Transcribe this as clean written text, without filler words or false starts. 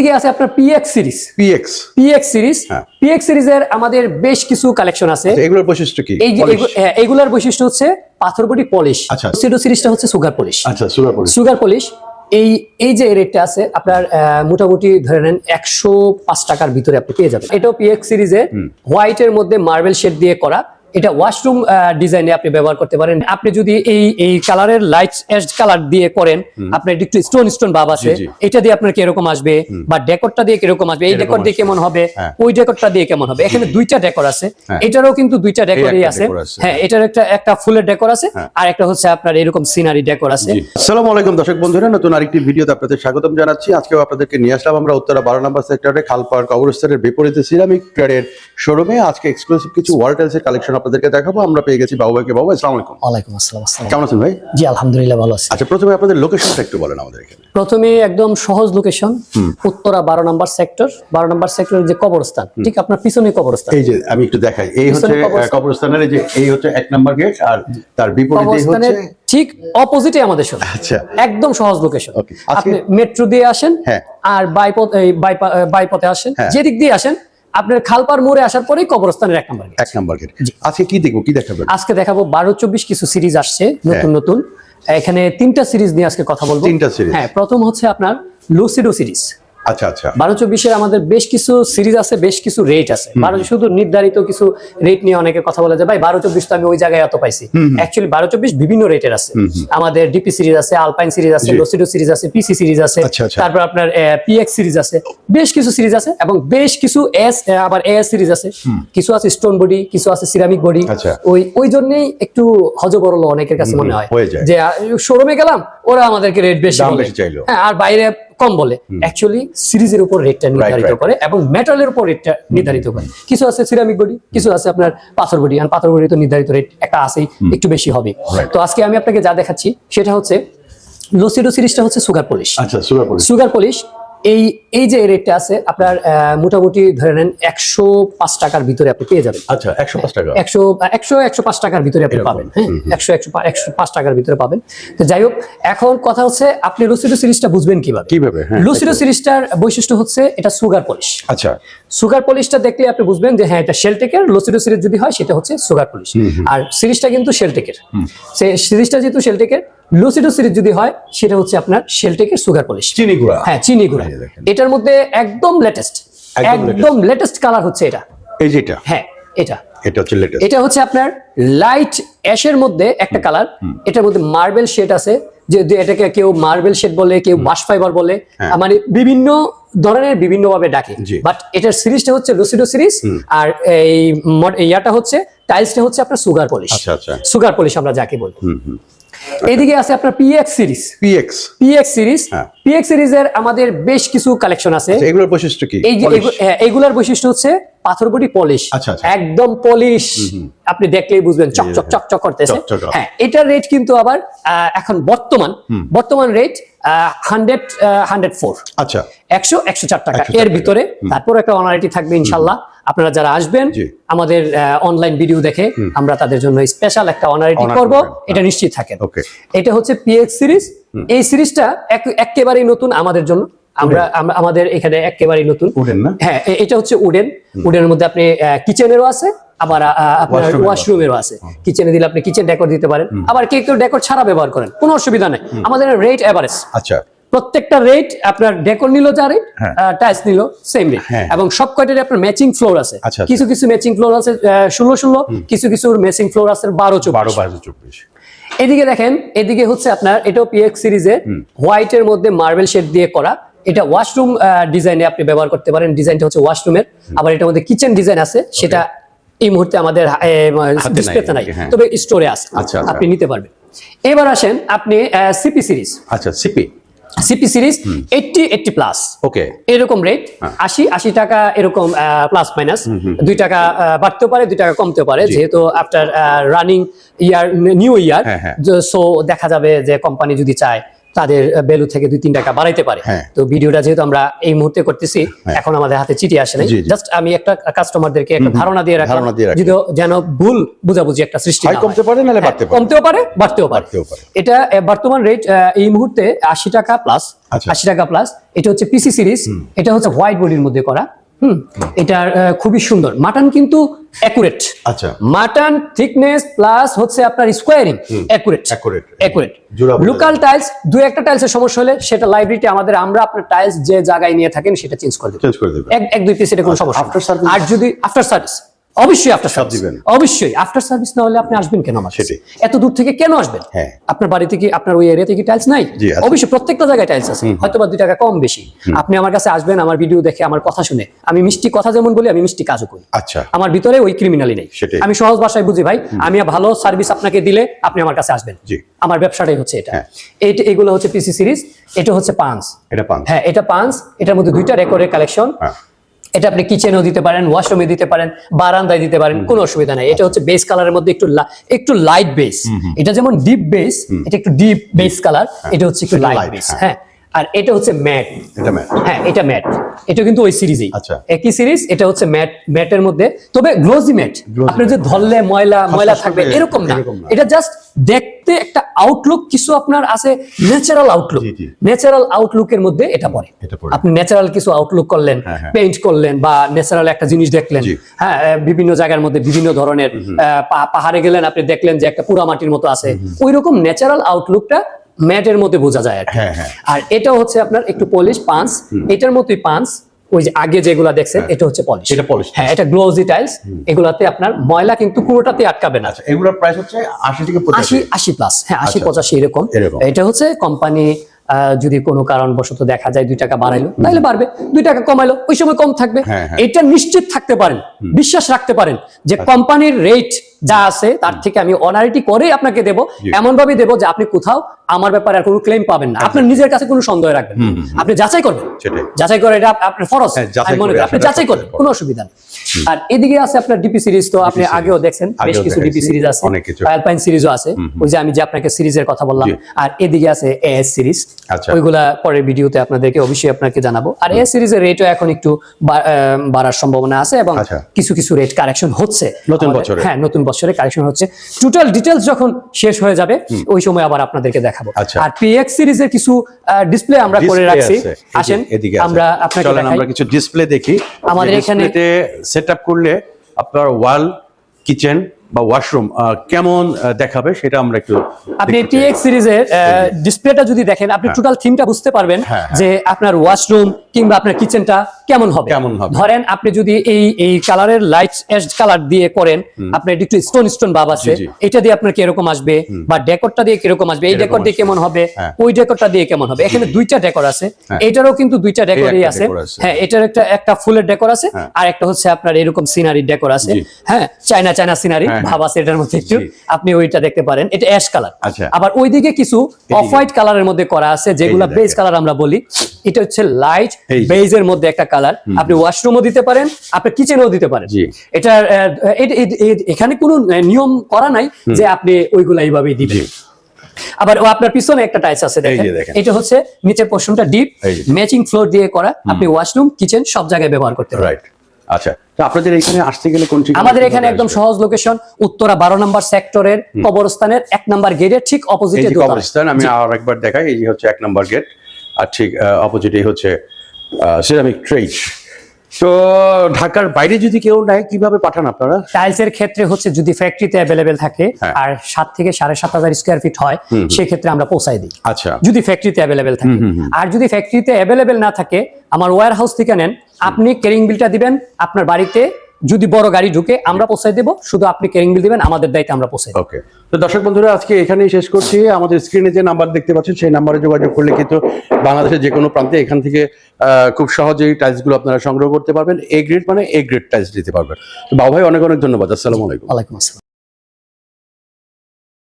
এদিকে আছে আপনার পিএক্স সিরিজ। পিএক্স সিরিজের আমাদের বেশ কিছু কালেকশন আছে। এগুলোর বৈশিষ্ট্য কি? এগুলোর বৈশিষ্ট্য হচ্ছে পাথর বডি পলিশ। সিডো সিরিজটা হচ্ছে সুগার পলিশ। সুগার পলিশ এই যে রেটটা আছে আপনার মোটামুটি ধরে নেন 105 টাকার ভিতরে আপনি পেয়ে যাবেন। এটাও পিএক্স সিরিজে হোয়াইটের মধ্যে মার্বেল শেড দিয়ে করা। এটা ওয়াশরুম ডিজাইনে আপনি ব্যবহার করতে পারেন। আপনি যদি এই কালারের লাইট অ্যাশ কালার দিয়ে করেন, আপনার একটু স্টোন ভাব আছে, এটা দিয়ে আপনার কিরকম আসবে বা ডেকোরটা দিয়ে কিরকম আসবে, এই ডেকোর দিয়ে কেমন হবে, ওই ডেকোরটা দিয়ে কেমন হবে। এখানে দুইটা ডেকোর আছে, এটারও কিন্তু দুইটা ডেকোরই আছে। হ্যাঁ, এটার একটা ফুলের ডেকোর আছে আর একটা হচ্ছে আপনার এরকম সিনারি ডেকোর আছে। আসসালামু আলাইকুম দর্শক বন্ধুরা, নতুন আরেকটি ভিডিওতে আপনাদের স্বাগতম জানাচ্ছি। আজকেও আপনাদেরকে নিয়ে আসলাম আমরা উত্তরা 12 নম্বর সেক্টরে খালপাড় কবরস্থানের বিপরীতে সিরামিক ট্রেডের শোরুমে। আজকে এক্সক্লুসিভ কিছু ওয়াল টাইলসের কালেকশন আপনাদেরকে দেখাবো। আমরা পেয়ে গেছি বাবু ভাইকে। বাবু, আসসালামু আলাইকুম। ওয়ালাইকুম আসসালাম। কেমন আছেন ভাই? জি আলহামদুলিল্লাহ ভালো আছি। আচ্ছা, প্রথমে আপনাদের লোকেশনটা একটু বলেন আমাদের এখানে। প্রথমে একদম সহজ লোকেশন, উত্তরা 12 নম্বর সেক্টর। 12 নম্বর সেক্টরের যে কবরস্থান, ঠিক আপনার পিছনে কবরস্থান। এই যে আমি একটু দেখাই, এই হচ্ছে কবরস্থানের যে এই হচ্ছে 1 নম্বর গেট আর তার বিপরীতেই হচ্ছে ঠিক অপোজিটে আমাদের শোরুম। আচ্ছা, একদম সহজ লোকেশন। আপনি মেট্রো দিয়ে আসেন আর বাইপথে আসেন, যেদিক দিয়ে আসেন আপনার খালপাড় মোড়ে আসার পরেই কবরস্থানের 1 নম্বর গেট। আজকে কি দেখবো, কি দেখাবেন? আজকে দেখাবো 12-24 কিছু সিরিজ আসছে নতুন। এখানে 3টা সিরিজ নিয়ে আজকে কথা বলবো। 3টা সিরিজ। হ্যাঁ, প্রথম হচ্ছে আপনার লুসিডো সিরিজ। আচ্ছা আচ্ছা, 12-24 আমাদের বেশ কিছু সিরিজ আছে, বেশ কিছু রেট আছে। 12 শুধু নির্ধারিত কিছু রেট নিয়ে অনেকে কথা বলে যে ভাই 12-24 তো আমি ওই জায়গায় এত পাইছি। অ্যাকচুয়ালি 12-24 বিভিন্ন রেটের আছে। আমাদের ডিপি সিরিজ আছে, আলপাইন সিরিজ আছে, লুসিডো সিরিজ আছে, পিসি সিরিজ আছে, তারপর আপনার পিএক্স সিরিজ আছে, বেশ কিছু সিরিজ আছে এবং বেশ কিছু আবার এএস সিরিজ আছে। কিছু আছে স্টোন বডি, কিছু আছে সিরামিক বডি। ওই জন্যই একটু হজবরল অনেকের কাছে মনে হয় যে শোরুমে গেলাম ওরা আমাদেরকে রেট বেশি চাইলো, হ্যাঁ, আর বাইরে কম বলে। অ্যাকচুয়ালি সিরিজের উপর রেটটা নির্ধারিত করে এবং মেটালের উপর রেটটা নির্ধারিত করে। কিছু আছে সিরামিক বডি, কিছু আছে আপনার পাথর বডি। আর পাথর বডি তো নির্ধারিত রেট একটা আছেই, একটু বেশি হবে। তো আজকে আমি আপনাকে যা দেখাচ্ছি সেটা হচ্ছে লুসিডো সিরিজটা হচ্ছে সুগার পলিশ। আচ্ছা, সুগার পলিশ এই যে রেটটা আছে আপনার মোটামুটি ধরে নেন 105 টাকার ভিতরে আপনি পেয়ে যাবেন। আচ্ছা, 105 টাকা, 105 টাকার ভিতরে আপনি পাবেন। হ্যাঁ, 105 টাকার ভিতরে পাবেন। তো যাই হোক, এখন কথা হচ্ছে আপনি লুসিডো সিরিজটা বুঝবেন কিভাবে? লুসিডো সিরিজটার বৈশিষ্ট্য হচ্ছে এটা সুগার পলিশ। আচ্ছা, সুগার পলিশটা দেখলে আপনি বুঝবেন যে হ্যাঁ এটা শেলটেকের। লুসিডো সিরিজ যদি হয় সেটা হচ্ছে সুগার পলিশ, আর সিরিজটা কিন্তু শেলটেকের। সিরিজটা যেহেতু শেলটেকের, লুসিডো সিরিজ যদি হয় সেটা হচ্ছে আপনার শেলটেকের সুগার পলিশ, চিনি গুঁড়া। হ্যাঁ, চিনি গুঁড়া। এটার মধ্যে একদম লেটেস্ট কালার হচ্ছে এটা। এই যেটা, হ্যাঁ, এটা হচ্ছে আপনার লাইট অ্যাশের মধ্যে একটা কালার। এটার মধ্যে মার্বেল শেড আছে, যে এটাকে কেউ মার্বেল শেড বলে, কেউ বাশ ফাইবার বলে, মানে বিভিন্ন ধরনের বিভিন্ন ভাবে ডাকে। বাট এটার সিরিজটা হচ্ছে লুসিডো সিরিজ, আর এই ইয়াটা হচ্ছে টাইলসটা হচ্ছে আপনার সুগার পলিশ। সুগার পলিশ আমরা যাকে বলি। এদিকে আছে আপনার পিএক্স সিরিজের আমাদের বেশ কিছু কালেকশন আছে। এগুলোর বৈশিষ্ট্য কি? এইগুলোর বৈশিষ্ট্য হচ্ছে পাথর বডি পলিশ, একদম পলিশ। আপনি দেখলেই বুঝবেন চকচক করতেছে। হ্যাঁ, এটার রেট কিন্তু আবার এখন বর্তমান রেট 104। আচ্ছা, 104 টাকা এর ভিতরে। তারপর একটা অনারিটি থাকবে ইনশাল্লাহ। আপনারা যারা আসবেন আমাদের অনলাইন ভিডিও দেখে, আমরা তাদের জন্য স্পেশাল একটা অনারিটি করব, এটা নিশ্চিত থাকেন। এটা হচ্ছে পিএক্স সিরিজ। এই সিরিজটা একেবারেই নতুন আমাদের জন্য। আমাদের এখানে একেবারেই নতুন। হ্যাঁ, এটা হচ্ছে উডেনের মধ্যে আপনি কিচেনেরও আছে, আবার আপনার ওয়াশরুমেরও আছে। কিচেনে দিলে আপনি কিচেন ডেকোর দিতে পারেন, আবার কেউ ডেকোর ছাড়া ব্যবহার করেন, কোনো অসুবিধা নেই। আমাদের রেট এভারেজ। আচ্ছা, প্রত্যেকটা রেট আপনার ডেকোর নিল যা রেট, টাইলস নিল সেম রেট, এবং সব কয়টার আপনার ম্যাচিং ফ্লোর আছে। কিছু ম্যাচিং ফ্লোর আছে 16, কিছু ম্যাচিং ফ্লোর আছে 12-24। এদিকে দেখেন, এদিকে হচ্ছে আপনার এটাও পিএক্স সিরিজের হোয়াইটের মধ্যে মার্বেল শেড দিয়ে করা। এটা ওয়াশরুম ডিজাইনে আপনি ব্যবহার করতে পারেন। ডিজাইনটা হচ্ছে ওয়াশরুমের। আবার এটার মধ্যে কিচেন ডিজাইন আছে, সেটা এই মুহূর্তে আমাদের ডিসপ্লেতে নাই, তবে স্টোরে আছে, আপনি নিতে পারবেন। এবার আসেন আপনি সিপি সিরিজ। আচ্ছা, সিপি সিরিজ 80 প্লাস, ওকে, এরকম রেট 80 টাকা এরকম, প্লাস মাইনাস 2 টাকা বাড়তেও পারে, 2 টাকা কমতেও পারে, যেহেতু আফটার রানিং ইয়ার, নিউ ইয়ার। সো দেখা যাবে যে কোম্পানি যদি চায় তাদের ভ্যালু থেকে 2-3 টাকা বাড়াইতে পারে। তো ভিডিওটা যেহেতু আমরা এই মুহূর্তে করতেছি, এখন আমাদের হাতে চিঠি আসে নাই, জাস্ট আমি একটা কাস্টমারদেরকে একটা ধারণা দিয়ে রাখলাম, যদি যেন ভুল বুঝাবুঝি একটা সৃষ্টি না হয়। কমতে পারে নালে বাড়তে পারে, কমতেও পারে বাড়তেও পারে। এটা বর্তমান রেট এই মুহূর্তে 80 টাকা প্লাস, 80 টাকা প্লাস। এটা হচ্ছে পিসি সিরিজ, এটা হচ্ছে হোয়াইট বডির মধ্যে করা। এটা খুবই সুন্দর। মাটন কিন্তু অ্যাকুরেট, আচ্ছা, মাটন থিকনেস প্লাস হচ্ছে আপনার স্কোয়ারিং অ্যাকুরেট। লোকাল টাইলস, দুই একটা টাইলসের সমস্যা হলে সেটা লাইব্রেরিতে আমাদের, আমরা আপনার টাইলস যে জায়গায় নিয়ে থাকেন সেটা চেঞ্জ করে দেব, এক দুই পিস, এটা কোনো সমস্যা না। আর যদি আফটার সার্ভিস, অবশ্যই আফটার সার্ভিস, অবশ্যই আফটার সার্ভিস না হলে আপনি আসবেন কেন আমার কাছে? এত দূর থেকে কেন আসবেন? আপনার বাড়িতে কি, আপনার ওই এরিয়াতে কি টাইলস নাই? অবশ্যই প্রত্যেকটা জায়গায় টাইলস আছে, হয়তো বা 2 টাকা কম বেশি। আপনি আমার কাছে আসবেন, আমার ভিডিও দেখে, আমার কথা শুনে। আমি মিষ্টি কথা যেমন বলি, আমি মিষ্টি কাজও করি। আচ্ছা, আমার ভিতরে ওই ক্রিমিনালি নেই। আমি সহজ ভাষায় বুঝি ভাই, আমি ভালো সার্ভিস আপনাকে দিলে আপনি আমার কাছে আসবেন। আমার ব্যবসাটাই হচ্ছে এটা। এগুলো হচ্ছে পিসি সিরিজ, এটা হচ্ছে পাঁচ, হ্যাঁ এটা পাঁচ। এটার মধ্যে 2টা রেকর্ডের কালেকশন। এটা আপনি কিচেনেও দিতে পারেন, ওয়াশরুমে দিতে পারেন, বারান্দায় দিতে পারেন, কোনো অসুবিধা নাই। এটা হচ্ছে বেস কালারের মধ্যে একটু লাইট বেস। এটা যেমন ডিপ বেস, এটা একটু ডিপ বেস কালার, এটা হচ্ছে একটু লাইট বেস। হ্যাঁ, আর এটা হচ্ছে ম্যাট। হ্যাঁ, এটা ম্যাট, এটা কিন্তু ওই সিরিজেই, একই সিরিজ। এটা হচ্ছে ম্যাট, ম্যাটের মধ্যে, তবে গ্লোজি ম্যাট। আপনি যে ধরলে ময়লা থাকবে এরকম না, এটা জাস্ট দেখতে একটা আউটলুক কিছু আপনার আছে, ন্যাচারাল আউটলুক। ন্যাচারাল আউটলুকের মধ্যে এটা পড়ে। আপনি ন্যাচারাল কিছু আউটলুক করলেন, পেইন্ট করলেন, বা ন্যাচারাল একটা জিনিস দেখলেন। হ্যাঁ, বিভিন্ন জায়গার মধ্যে বিভিন্ন ধরনের, পাহাড়ে গেলেন, আপনি দেখলেন যে একটা পুরা মাটির মতো আছে, ওই রকম ন্যাচারাল আউটলুকটা ম্যাটের মধ্যে বোঝা যায় আর কি। আর এটা হচ্ছে আপনার একটু পলিশ পাঁচ, এটার মতোই পাঁচ। ওই যে আগে যেগুলা দেখছেন, এটা হচ্ছে পলিশ। হ্যাঁ, এটা গ্লোজি টাইলস। এগুলাতে আপনার ময়লা কিন্তু পুরোটাতে আটকাবে না। এগুলোর প্রাইস হচ্ছে 80 থেকে 85, 80 প্লাস। হ্যাঁ, 80-85 এরকম। এটা হচ্ছে কোম্পানি যদি কোনো কারণবশত দেখা যায় 2 টাকা বাড়াইলো, তাহলে বাড়বে, 2 টাকা কমাইলো, ওই সময় কম থাকবে। এটা নিশ্চিত থাকতে পারেন, বিশ্বাস রাখতে পারেন যে কোম্পানির রেট যা আছে তার থেকে আমি অনারিটি করে আপনাকে দেব, এমন ভাবে দেব যে আপনি কোথাও আমার ব্যাপারে আর কোনো ক্লেম পাবেন না। আপনার নিজের কাছে কোনো সন্দেহ রাখবেন, আপনি যাচাই করবেন, যাচাই করে, এটা আপনার ফরজ, আমি মনে করি আপনি যাচাই করবেন, কোনো অসুবিধা নেই। আর এদিকে আছে আপনার ডিপি সিরিজ, তো আপনি আগেও দেখছেন বেশ কিছু ডিপি সিরিজ আছে, অ্যালপাইন সিরিজও আছে, ওই যে আমি যে আপনাকে সিরিজের কথা বললাম। আর এদিকে আছে এএস সিরিজ, ওইগুলা পরের ভিডিওতে আপনাদেরকে অবশ্যই আপনাকে জানাবো। আর এএস সিরিজের রেটও এখন একটু বাড়ার সম্ভাবনা আছে, এবং কিছু কিছু রেট কারেকশন হচ্ছে নতুন বছরে। হ্যাঁ, নতুন বছরে কারেকশন হচ্ছে। টোটাল ডিটেইলস যখন শেষ হয়ে যাবে, ওই সময় আবার আপনাদেরকে দেখাবো। আর পিএক্স সিরিজের কিছু ডিসপ্লে আমরা করে রাখছি, আসেন আমরা আপনাকে দেখাই। আমরা কিছু ডিসপ্লে দেখি। আমাদের এখানে সেটআপ করলে আপনার ওয়াল, কিচেন বা ওয়াশরুম কেমন দেখাবে সেটা আমরা একটু, আপনি টিএক্স সিরিজের ডিসপ্লেটা যদি দেখেন, আপনি টোটাল থিমটা বুঝতে পারবেন যে আপনার ওয়াশরুম কিংবা আপনার কিচেনটা কেমন হবে। ধরেন আপনি যদি এই কালারের লাইট অ্যাশ কালার দিয়ে করেন, আপনার একটু স্টোন ভাব আছে, এটা দিয়ে আপনার কিরকম আসবে, বা ডেকোরটা দিয়ে কিরকম আসবে, এই ডেকোর দিয়ে কেমন হবে, ওই ডেকোরটা দিয়ে কেমন হবে। এখানে 2টা ডেকোর আছে, এটারও কিন্তু 2টা ডেকোরই আছে। হ্যাঁ, এটার একটা ফুলের ডেকোর আছে, আর একটা হচ্ছে আপনার এরকম সিনারির ডেকোর আছে। হ্যাঁ, চায়না সিনারি ভাব আছে এটার মধ্যে একটু, আপনি ওইটা দেখতে পারেন। এটা অ্যাশ কালার। আবার ওইদিকে কিছু অফ হোয়াইট কালারের মধ্যে করা আছে, যেগুলা বেজ কালার আমরা বলি। এটা হচ্ছে লাইট বেজের মধ্যে একটা কালার। আপনি ওয়াশরুমও দিতে পারেন, আপনি কিচেনেও দিতে পারেন। এটা এখানে কোনো নিয়ম করা নাই যে আপনি ওইগুলা এইভাবেই দিবেন। আবার আপনার পিছনে একটা টাইলস আছে, দেখেন, এটা হচ্ছে নিচের পোরশনটা ডিপ ম্যাচিং ফ্লোর দিয়ে করা। আপনি ওয়াশরুম, কিচেন সব জায়গায় ব্যবহার করতে পারেন। আচ্ছা, তো আপনাদের এখানে আসতে গেলে কোন ঠিকানা? আমাদের এখানে একদম সহজ লোকেশন, উত্তরা 12 নম্বর সেক্টরের কবরস্থানের 1 নম্বর গেটের ঠিক অপোজিটে কবরস্থান। আমি আরেকবার দেখাই, এই যে হচ্ছে 1 নম্বর গেট, আর ঠিক অপোজিটেই হচ্ছে সিরামিক ট্রেড। তো ঢাকার বাইরে যদি কেউ নেয়, কিভাবে পাঠান আপনারা? টাইলসের ক্ষেত্রে হচ্ছে যদি ফ্যাক্টরিতে অ্যাভেলেবেল থাকে আর 7 থেকে 7,500 স্কয়ার ফিট হয়, সেই ক্ষেত্রে আমরা পৌঁছাই দিই। আচ্ছা, যদি ফ্যাক্টরিতে অ্যাভেলেবেল থাকে। আর যদি ফ্যাক্টরিতে অ্যাভেলেবেল না থাকে, আমার ওয়্যার হাউস থেকে নেন, আপনি ক্যারিং বিলটা দিবেন, আপনার বাড়িতে যদি বড় গাড়ি ঢুকে আমরা পৌঁছাই দেব, শুধু আপনি ক্যারিং বিল দিবেন, আমাদের দায়িত্ব আমরা পৌঁছাই দেব। ওকে, তো দর্শক বন্ধুরা, আজকে এখানেই শেষ করছি। আমাদের স্ক্রিনে যে নাম্বার দেখতে পাচ্ছেন, সেই নাম্বারে যোগাযোগ করলে কিন্তু বাংলাদেশের যে কোনো প্রান্তে এখান থেকে খুব সহজেই টাইলসগুলো আপনারা সংগ্রহ করতে পারবেন। এ গ্রেড মানে এ গ্রেড টাইলস দিতে পারবেন। তো বাবু ভাই, অনেক অনেক ধন্যবাদ। আসসালামু আলাইকুম। ওয়ালাইকুম আসসালাম।